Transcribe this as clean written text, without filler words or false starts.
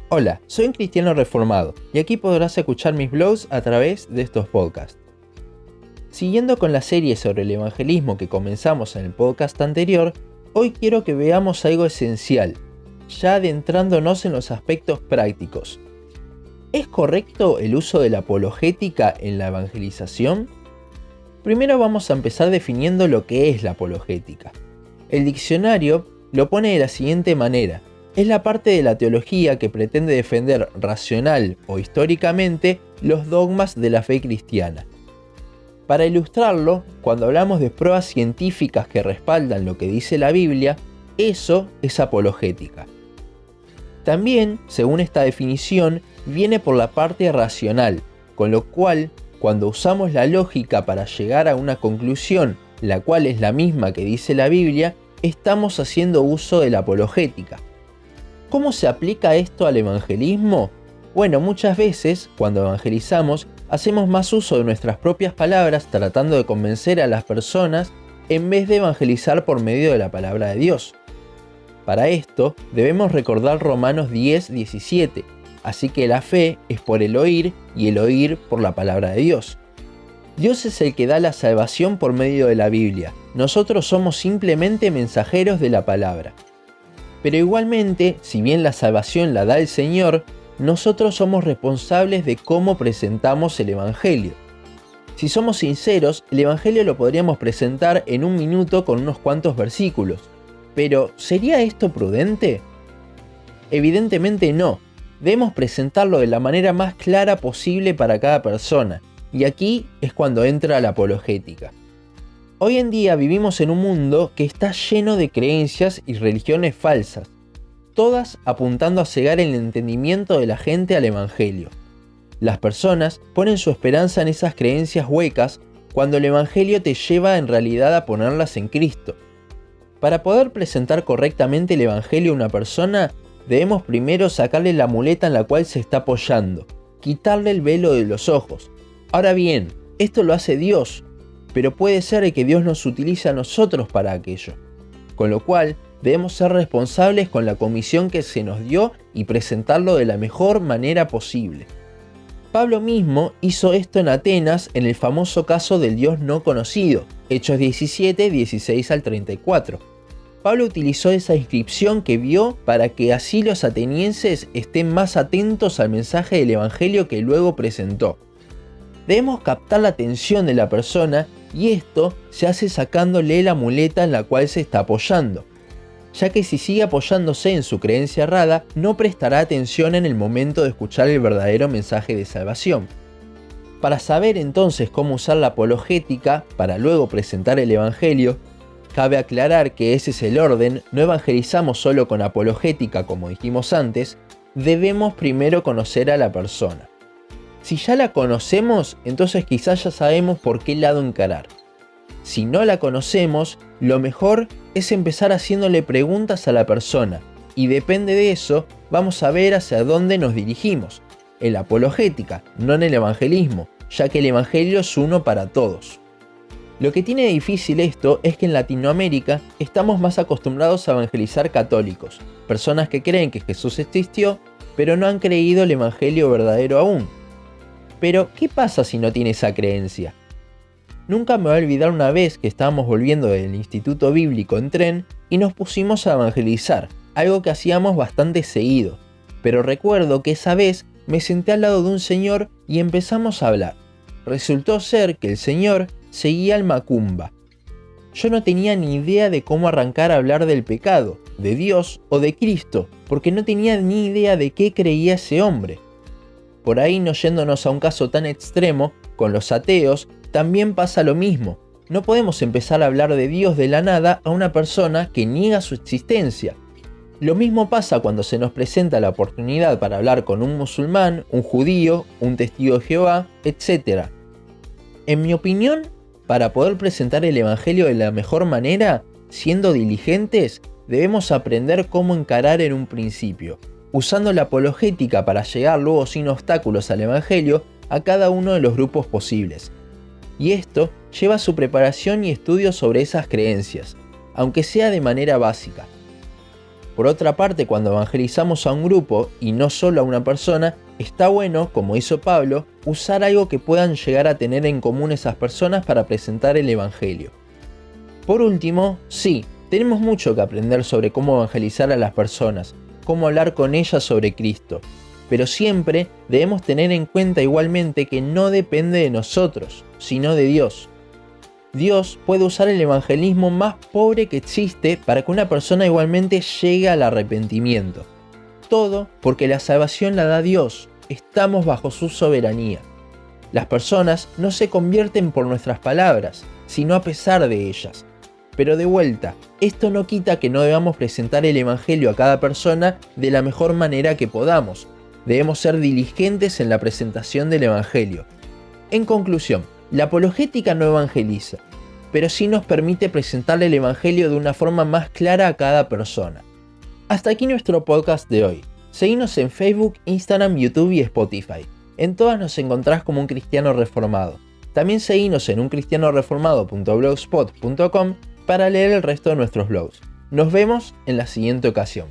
Hola, soy un cristiano reformado y aquí podrás escuchar mis blogs a través de estos podcasts. Siguiendo con la serie sobre el evangelismo que comenzamos en el podcast anterior, hoy quiero que veamos algo esencial, ya adentrándonos en los aspectos prácticos. ¿Es correcto el uso de la apologética en la evangelización? Primero vamos a empezar definiendo lo que es la apologética. El diccionario lo pone de la siguiente manera: es la parte de la teología que pretende defender racional o históricamente los dogmas de la fe cristiana. Para ilustrarlo, cuando hablamos de pruebas científicas que respaldan lo que dice la Biblia, eso es apologética. También, según esta definición, viene por la parte racional, con lo cual, cuando usamos la lógica para llegar a una conclusión, la cual es la misma que dice la Biblia, estamos haciendo uso de la apologética. ¿Cómo se aplica esto al evangelismo? Bueno, muchas veces, cuando evangelizamos, hacemos más uso de nuestras propias palabras tratando de convencer a las personas en vez de evangelizar por medio de la palabra de Dios. Para esto, debemos recordar Romanos 10:17, así que la fe es por el oír y el oír por la palabra de Dios. Dios es el que da la salvación por medio de la Biblia, nosotros somos simplemente mensajeros de la palabra. Pero igualmente, si bien la salvación la da el Señor, nosotros somos responsables de cómo presentamos el Evangelio. Si somos sinceros, el Evangelio lo podríamos presentar en un minuto con unos cuantos versículos. Pero, ¿sería esto prudente? Evidentemente no. Debemos presentarlo de la manera más clara posible para cada persona, y aquí es cuando entra la apologética. Hoy en día vivimos en un mundo que está lleno de creencias y religiones falsas, todas apuntando a cegar el entendimiento de la gente al Evangelio. Las personas ponen su esperanza en esas creencias huecas cuando el Evangelio te lleva en realidad a ponerlas en Cristo. Para poder presentar correctamente el Evangelio a una persona, debemos primero sacarle la muleta en la cual se está apoyando, quitarle el velo de los ojos. Ahora bien, esto lo hace Dios, pero puede ser que Dios nos utilice a nosotros para aquello. Con lo cual, debemos ser responsables con la comisión que se nos dio y presentarlo de la mejor manera posible. Pablo mismo hizo esto en Atenas en el famoso caso del Dios no conocido, Hechos 17, 16 al 34. Pablo utilizó esa inscripción que vio para que así los atenienses estén más atentos al mensaje del Evangelio que luego presentó. Debemos captar la atención de la persona y esto se hace sacándole la muleta en la cual se está apoyando, ya que si sigue apoyándose en su creencia errada, no prestará atención en el momento de escuchar el verdadero mensaje de salvación. Para saber entonces cómo usar la apologética para luego presentar el Evangelio, cabe aclarar que ese es el orden, no evangelizamos solo con apologética como dijimos antes, debemos primero conocer a la persona. Si ya la conocemos, entonces quizás ya sabemos por qué lado encarar. Si no la conocemos, lo mejor es empezar haciéndole preguntas a la persona, y depende de eso, vamos a ver hacia dónde nos dirigimos. En la apologética, no en el evangelismo, ya que el evangelio es uno para todos. Lo que tiene de difícil esto es que en Latinoamérica estamos más acostumbrados a evangelizar católicos, personas que creen que Jesús existió, pero no han creído el evangelio verdadero aún. Pero, ¿qué pasa si no tiene esa creencia? Nunca me voy a olvidar una vez que estábamos volviendo del Instituto Bíblico en tren y nos pusimos a evangelizar, algo que hacíamos bastante seguido. Pero recuerdo que esa vez me senté al lado de un señor y empezamos a hablar. Resultó ser que el señor seguía al Macumba. Yo no tenía ni idea de cómo arrancar a hablar del pecado, de Dios o de Cristo, porque no tenía ni idea de qué creía ese hombre. Por ahí, no yéndonos a un caso tan extremo, con los ateos también pasa lo mismo. No podemos empezar a hablar de Dios de la nada a una persona que niega su existencia. Lo mismo pasa cuando se nos presenta la oportunidad para hablar con un musulmán, un judío, un testigo de Jehová, etc. En mi opinión, para poder presentar el Evangelio de la mejor manera, siendo diligentes, debemos aprender cómo encarar en un principio, usando la apologética para llegar luego sin obstáculos al Evangelio a cada uno de los grupos posibles. Y esto lleva a su preparación y estudio sobre esas creencias, aunque sea de manera básica. Por otra parte, cuando evangelizamos a un grupo y no solo a una persona, está bueno, como hizo Pablo, usar algo que puedan llegar a tener en común esas personas para presentar el evangelio. Por último, sí, tenemos mucho que aprender sobre cómo evangelizar a las personas, cómo hablar con ellas sobre Cristo, pero siempre debemos tener en cuenta igualmente que no depende de nosotros, sino de Dios. Dios puede usar el evangelismo más pobre que existe para que una persona igualmente llegue al arrepentimiento. Todo porque la salvación la da Dios, estamos bajo su soberanía. Las personas no se convierten por nuestras palabras, sino a pesar de ellas. Pero de vuelta, esto no quita que no debamos presentar el evangelio a cada persona de la mejor manera que podamos. Debemos ser diligentes en la presentación del evangelio. En conclusión, la apologética no evangeliza, pero sí nos permite presentarle el evangelio de una forma más clara a cada persona. Hasta aquí nuestro podcast de hoy. Seguinos en Facebook, Instagram, YouTube y Spotify. En todas nos encontrás como Un Cristiano Reformado. También seguinos en uncristianoreformado.blogspot.com para leer el resto de nuestros blogs. Nos vemos en la siguiente ocasión.